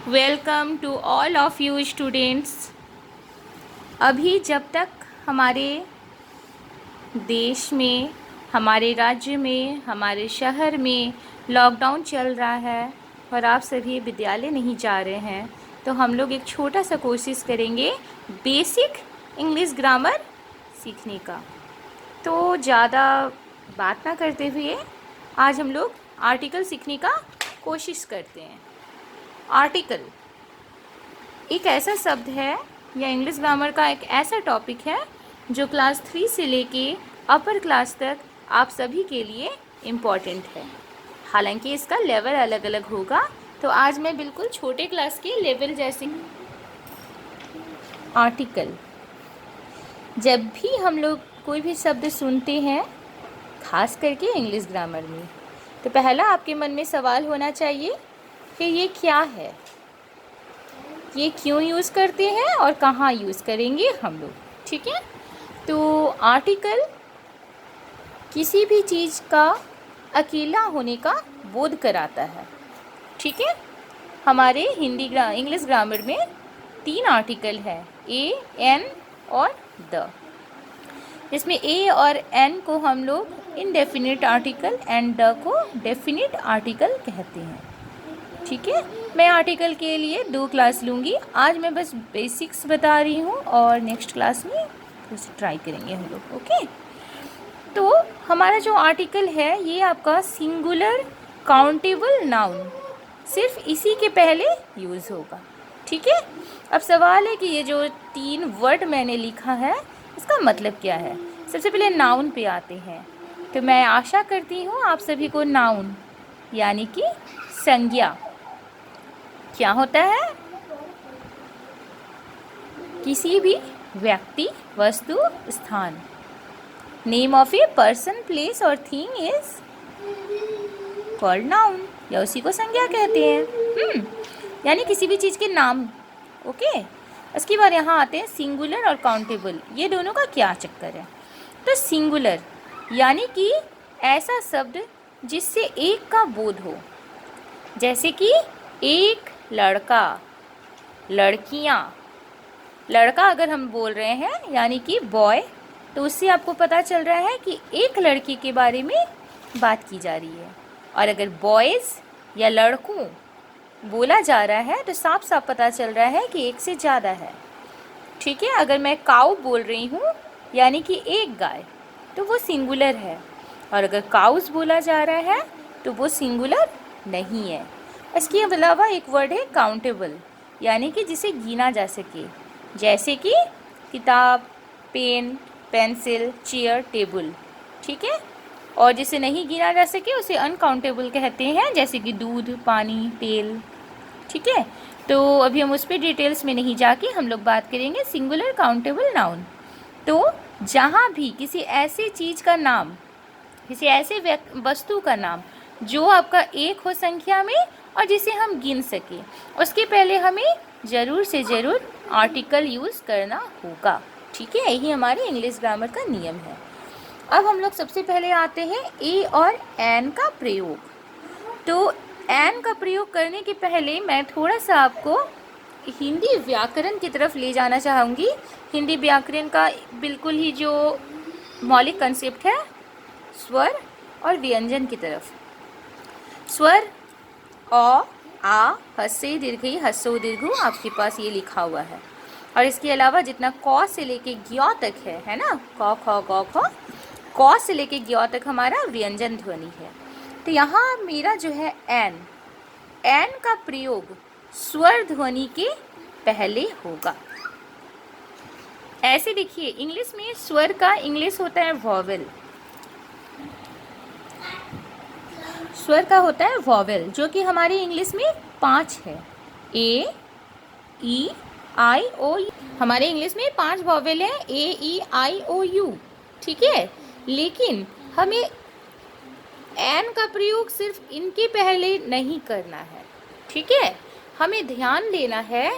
Welcome to all of you students. अभी जब तक हमारे देश में, हमारे राज्य में, हमारे शहर में लॉकडाउन चल रहा है और आप सभी विद्यालय नहीं जा रहे हैं, तो हम लोग एक छोटा सा कोशिश करेंगे बेसिक इंग्लिश ग्रामर सीखने का। तो ज़्यादा बात ना करते हुए आज हम लोग आर्टिकल सीखने का कोशिश करते हैं। आर्टिकल एक ऐसा शब्द है या इंग्लिश ग्रामर का एक ऐसा टॉपिक है जो क्लास 3 से लेके अपर क्लास तक आप सभी के लिए इम्पॉर्टेंट है। हालांकि इसका लेवल अलग अलग होगा, तो आज मैं बिल्कुल छोटे क्लास के लेवल जैसे आर्टिकल। जब भी हम लोग कोई भी शब्द सुनते हैं, खास करके इंग्लिश ग्रामर में, तो पहला आपके मन में सवाल होना चाहिए कि ये क्या है, ये क्यों यूज़ करते हैं और कहाँ यूज़ करेंगे हम लोग। ठीक है, तो आर्टिकल किसी भी चीज़ का अकेला होने का बोध कराता है। ठीक है, हमारे इंग्लिश ग्रामर में 3 आर्टिकल है, ए, एन और द। इसमें ए और एन को हम लोग इनडेफिनिट आर्टिकल एंड द को डेफिनिट आर्टिकल कहते हैं। ठीक है, मैं आर्टिकल के लिए 2 क्लास लूँगी। आज मैं बस बेसिक्स बता रही हूँ और नेक्स्ट क्लास में फिर से ट्राई करेंगे हम लोग। ओके, तो हमारा जो आर्टिकल है ये आपका सिंगुलर काउंटेबल नाउन, सिर्फ इसी के पहले यूज़ होगा। ठीक है, अब सवाल है कि ये जो 3 वर्ड मैंने लिखा है इसका मतलब क्या है। सबसे पहले नाउन पे आते हैं, तो मैं आशा करती हूँ आप सभी को नाउन यानी कि संज्ञा क्या होता है। किसी भी व्यक्ति, वस्तु, स्थान। Name of a person, place और थिंग इज कॉल्ड नाउन, या उसी को संज्ञा कहते हैं। यानी किसी भी चीज़ के नाम। ओके, इसके बाद यहाँ आते हैं सिंगुलर और काउंटेबल, ये दोनों का क्या चक्कर है। तो सिंगुलर यानी कि ऐसा शब्द जिससे एक का बोध हो, जैसे कि एक लड़का, लड़कियाँ। लड़का अगर हम बोल रहे हैं यानी कि बॉय, तो उससे आपको पता चल रहा है कि एक लड़के के बारे में बात की जा रही है। और अगर बॉयज़ या लड़कों बोला जा रहा है तो साफ साफ पता चल रहा है कि एक से ज़्यादा है। ठीक है, अगर मैं काऊ बोल रही हूँ यानी कि एक गाय, तो वो सिंगुलर है। और अगर काउस बोला जा रहा है तो वो सिंगुलर नहीं है। इसके अलावा एक वर्ड है काउंटेबल, यानी कि जिसे गिना जा सके, जैसे कि किताब, पेन, पेंसिल, चेयर, टेबल। ठीक है, और जिसे नहीं गिना जा सके उसे अनकाउंटेबल कहते हैं, जैसे कि दूध, पानी, तेल। ठीक है, तो अभी हम उस पर डिटेल्स में नहीं जाके हम लोग बात करेंगे सिंगुलर काउंटेबल नाउन। तो जहाँ भी किसी ऐसी चीज़ का नाम, किसी ऐसे वस्तु का नाम जो आपका एक हो संख्या में और जिसे हम गिन सके, उसके पहले हमें ज़रूर से ज़रूर आर्टिकल यूज़ करना होगा। ठीक है, यही हमारे इंग्लिश ग्रामर का नियम है। अब हम लोग सबसे पहले आते हैं ए और एन का प्रयोग। तो एन का प्रयोग करने के पहले मैं थोड़ा सा आपको हिंदी व्याकरण की तरफ ले जाना चाहूँगी। हिंदी व्याकरण का बिल्कुल ही जो मौलिक कंसेप्ट है, स्वर और व्यंजन की तरफ। स्वर अ, आ, हस्से दीर्घई, हस्सो दीर्घु, आपके पास ये लिखा हुआ है। और इसके अलावा जितना क से लेके ज्ञ तक है ना, क ख ग ख, क से लेके ज्ञ तक हमारा व्यंजन ध्वनि है। तो यहाँ मेरा जो है एन, एन का प्रयोग स्वर ध्वनि के पहले होगा। ऐसे देखिए, इंग्लिश में स्वर का इंग्लिश होता है वॉवेल। स्वर का होता है वॉवेल, जो कि हमारी इंग्लिश में 5 है, ए, ई, आई, ओ यू। हमारे इंग्लिश में 5 वॉवेल है, ए, ई, आई, ओ, यू। ठीक है, लेकिन हमें एन का प्रयोग सिर्फ इनके पहले नहीं करना है। ठीक है, हमें ध्यान देना है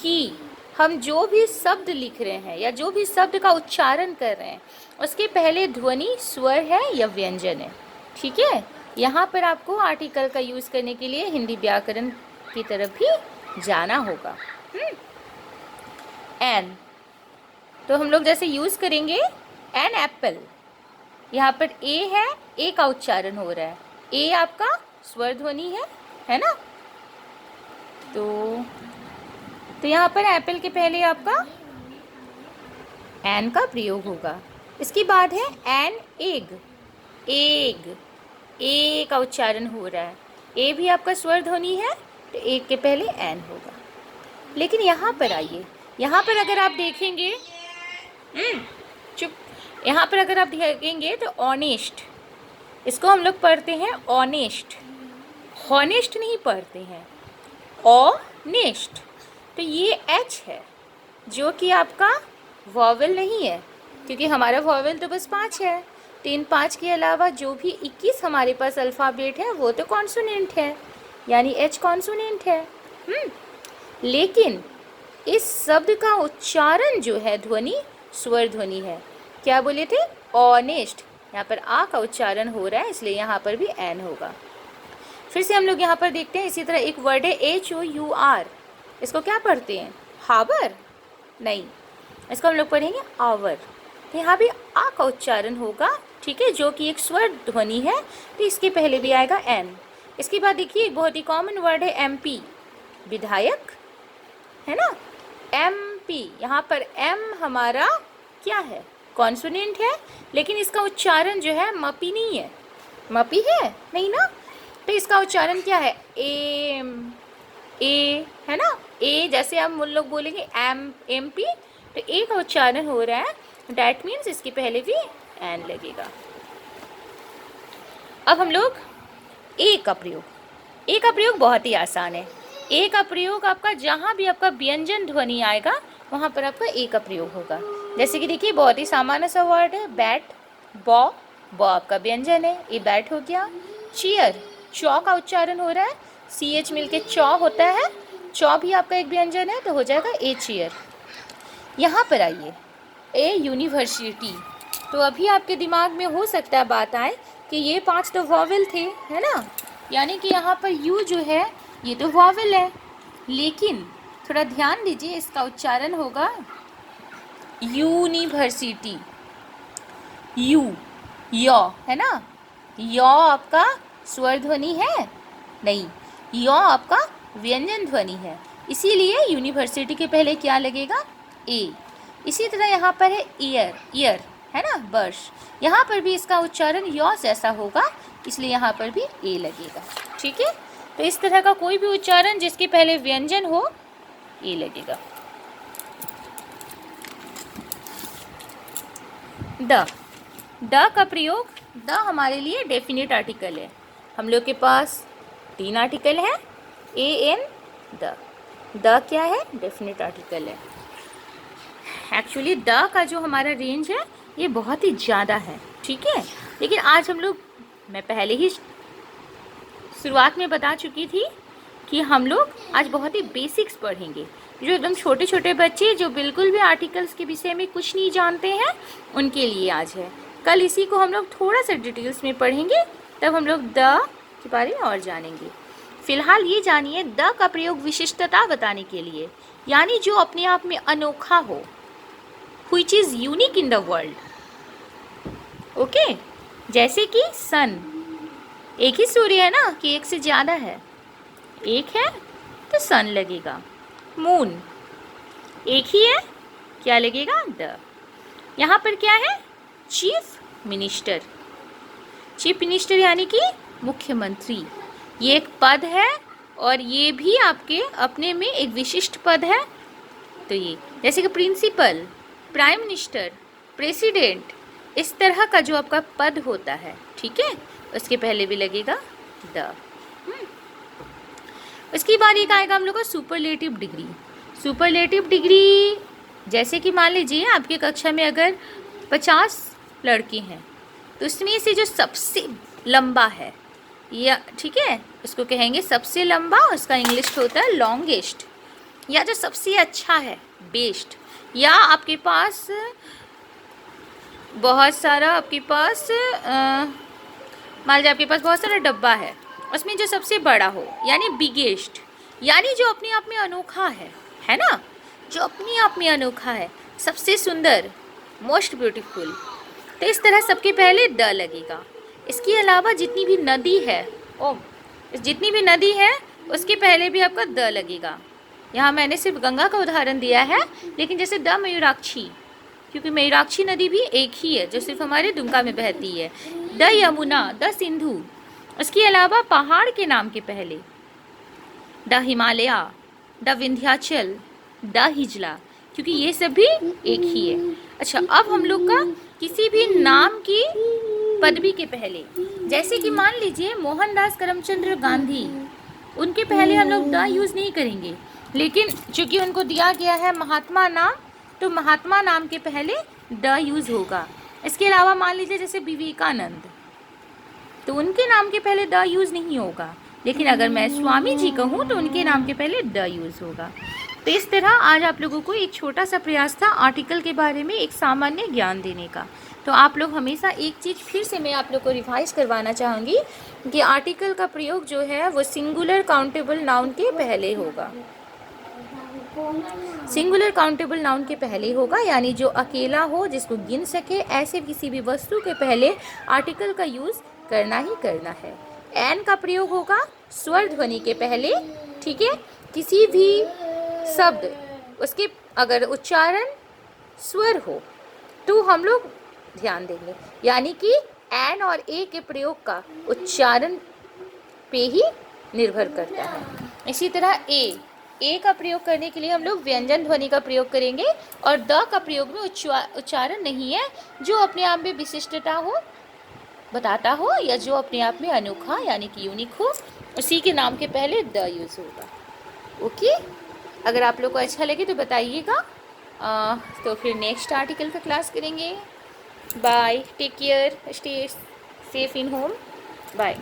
कि हम जो भी शब्द लिख रहे हैं या जो भी शब्द का उच्चारण कर रहे हैं, उसके पहले ध्वनि स्वर है या व्यंजन है। ठीक है, यहाँ पर आपको आर्टिकल का यूज़ करने के लिए हिंदी व्याकरण की तरफ भी जाना होगा। एन, तो हम लोग जैसे यूज़ करेंगे एन एप्पल, यहाँ पर ए है, ए का उच्चारण हो रहा है, ए आपका स्वर ध्वनि है ना। तो यहाँ पर एप्पल के पहले आपका एन का प्रयोग होगा। इसके बाद है एन एग, एग, ए का उच्चारण हो रहा है, ए भी आपका स्वर ध्वनि है, तो एक के पहले एन होगा। लेकिन यहाँ पर आइए, यहाँ पर अगर आप देखेंगे, चुप, यहाँ पर अगर आप देखेंगे तो ऑनेस्ट, इसको हम लोग पढ़ते हैं ऑनेस्ट, हॉनेस्ट नहीं पढ़ते हैं, ऑनेस्ट। तो ये एच है जो कि आपका वॉवेल नहीं है, क्योंकि हमारा वॉवेल तो बस 5 है। तो इन 5 के अलावा जो भी 21 हमारे पास अल्फ़ाबेट है वो तो कॉन्सोनेंट है, यानी एच कॉन्सोनेंट है। लेकिन इस शब्द का उच्चारण जो है ध्वनि स्वर ध्वनि है। क्या बोले थे? ऑनेस्ट। यहाँ पर आ का उच्चारण हो रहा है, इसलिए यहाँ पर भी एन होगा। फिर से हम लोग यहाँ पर देखते हैं, इसी तरह एक वर्ड है HOUR, इसको क्या पढ़ते हैं? हावर? नहीं, इसको हम लोग पढ़ेंगे आवर। तो यहाँ भी आ का उच्चारण होगा, ठीक है, जो कि एक स्वर ध्वनि है, तो इसके पहले भी आएगा एन। इसके बाद देखिए एक बहुत ही कॉमन वर्ड है MP, विधायक, है ना, MP। यहाँ पर एम हमारा क्या है? कॉन्सोनेंट है, लेकिन इसका उच्चारण जो है मपी नहीं है। मपी है नहीं ना, तो इसका उच्चारण क्या है? एम, ए, है ना, ए। जैसे हम उन लोग बोलेंगे MP, तो ए का उच्चारण हो रहा है, डैट मीन्स इसके पहले भी एन लगेगा। अब हम लोग ए का प्रयोग बहुत ही आसान है। ए का प्रयोग आपका जहाँ भी आपका व्यंजन ध्वनि आएगा वहाँ पर आपका ए का प्रयोग होगा। जैसे कि देखिए बहुत ही सामान्य सा वर्ड है बैट, बॉ, बॉ आपका व्यंजन है, ए बैट हो गया। चीयर, चौ का उच्चारण हो रहा है, CH मिलके चौ होता है, चौ भी आपका एक व्यंजन है, तो हो जाएगा ए चेयर। यहाँ पर आइए, ए यूनिवर्सिटी। तो अभी आपके दिमाग में हो सकता है बात आए कि ये 5 तो वॉवेल थे, है ना, यानी कि यहाँ पर यू जो है ये तो वॉवेल है, लेकिन थोड़ा ध्यान दीजिए, इसका उच्चारण होगा यूनिवर्सिटी, यू, यौ, है ना, यौ आपका स्वर ध्वनि है नहीं, यौ आपका व्यंजन ध्वनि है, इसीलिए यूनिवर्सिटी के पहले क्या लगेगा? ए। इसी तरह यहाँ पर है ईयर, ईयर, है ना, वर्ष, यहाँ पर भी इसका उच्चारण यौ जैसा होगा, इसलिए यहाँ पर भी ए लगेगा, ठीक है। तो इस तरह का कोई भी उच्चारण जिसके पहले व्यंजन हो, ए लगेगा। द का प्रयोग, द हमारे लिए डेफिनेट आर्टिकल है। हम लोग के पास 3 आर्टिकल है, AN, द क्या है? डेफिनेट आर्टिकल है। एक्चुअली द का जो हमारा रेंज है ये बहुत ही ज़्यादा है, ठीक है, लेकिन आज हम लोग, मैं पहले ही शुरुआत में बता चुकी थी कि हम लोग आज बहुत ही बेसिक्स पढ़ेंगे। जो एकदम छोटे छोटे बच्चे जो बिल्कुल भी आर्टिकल्स के विषय में कुछ नहीं जानते हैं, उनके लिए आज है। कल इसी को हम लोग थोड़ा सा डिटेल्स में पढ़ेंगे, तब हम लोग द के बारे में और जानेंगे। फिलहाल ये जानिए द का प्रयोग विशिष्टता बताने के लिए, यानी जो अपने आप में अनोखा हो, which is unique in the world. Okay, जैसे कि सन, एक ही सूर्य है ना कि एक से ज़्यादा है? एक है तो सन लगेगा। मून एक ही है, क्या लगेगा? द। यहाँ पर क्या है? चीफ मिनिस्टर, चीफ मिनिस्टर यानी कि मुख्यमंत्री, ये एक पद है और ये भी आपके अपने में एक विशिष्ट पद है। तो ये जैसे कि प्रिंसिपल, प्राइम मिनिस्टर, प्रेसिडेंट, इस तरह का जो आपका पद होता है, ठीक है, उसके पहले भी लगेगा द। उसके बाद एक आएगा हम लोग का सुपरलेटिव डिग्री। सुपरलेटिव डिग्री जैसे कि मान लीजिए आपकी कक्षा में अगर 50 लड़के हैं, तो उसमें से जो सबसे लंबा है, या ठीक है, उसको कहेंगे सबसे लंबा, उसका इंग्लिश होता है लॉन्गेस्ट, या जो सबसे अच्छा है बेस्ट, या आपके पास बहुत सारा, आपके पास मान लीजिए आपके पास बहुत सारा डब्बा है, उसमें जो सबसे बड़ा हो, यानी बिगेस्ट, यानी जो अपने आप में अनोखा है ना, जो अपने आप में अनोखा है, सबसे सुंदर, मोस्ट ब्यूटीफुल। तो इस तरह सबके पहले द लगेगा। इसके अलावा जितनी भी नदी है, जितनी भी नदी है उसके पहले भी आपका द लगेगा। यहाँ मैंने सिर्फ गंगा का उदाहरण दिया है, लेकिन जैसे द मयूराक्षी, क्योंकि मयूराक्षी नदी भी एक ही है जो सिर्फ हमारे दुमका में बहती है। The Yamuna, the Sindhu. उसके अलावा पहाड़ के नाम के पहले the Himalaya, the Vindhyachal, the Hijla, क्योंकि ये सब भी एक ही है। अच्छा, अब हम लोग का किसी भी नाम की पदवी के पहले, जैसे कि मान लीजिए मोहनदास करमचंद गांधी, उनके पहले हम लोग द यूज़ नहीं करेंगे, लेकिन चूंकि उनको दिया गया है महात्मा नाम, तो महात्मा नाम के पहले द यूज़ होगा। इसके अलावा मान लीजिए जैसे विवेकानंद, तो उनके नाम के पहले द यूज़ नहीं होगा, लेकिन अगर मैं स्वामी जी कहूँ तो उनके नाम के पहले द यूज़ होगा। तो इस तरह आज आप लोगों को एक छोटा सा प्रयास था आर्टिकल के बारे में एक सामान्य ज्ञान देने का। तो आप लोग हमेशा एक चीज़ फिर से मैं आप लोग को रिवाइज करवाना चाहूँगी कि आर्टिकल का प्रयोग जो है वो सिंगुलर काउंटेबल नाउन के पहले होगा। सिंगुलर काउंटेबल नाउन के पहले होगा, यानी जो अकेला हो, जिसको गिन सके, ऐसे किसी भी वस्तु के पहले आर्टिकल का यूज़ करना ही करना है। एन का प्रयोग होगा स्वर ध्वनि के पहले, ठीक है। किसी भी शब्द उसके अगर उच्चारण स्वर हो तो हम लोग ध्यान देंगे, यानी कि एन और ए के प्रयोग का उच्चारण पे ही निर्भर करता है। इसी तरह ए का प्रयोग करने के लिए हम लोग व्यंजन ध्वनि का प्रयोग करेंगे, और द का प्रयोग में उच्चारण नहीं है, जो अपने आप में विशिष्टता हो, बताता हो, या जो अपने आप में अनोखा यानी कि यूनिक हो, उसी के नाम के पहले द यूज़ होगा। ओके, अगर आप लोग को अच्छा लगे तो बताइएगा। तो फिर नेक्स्ट आर्टिकल का क्लास करेंगे। Bye, take care, stay safe in home, bye.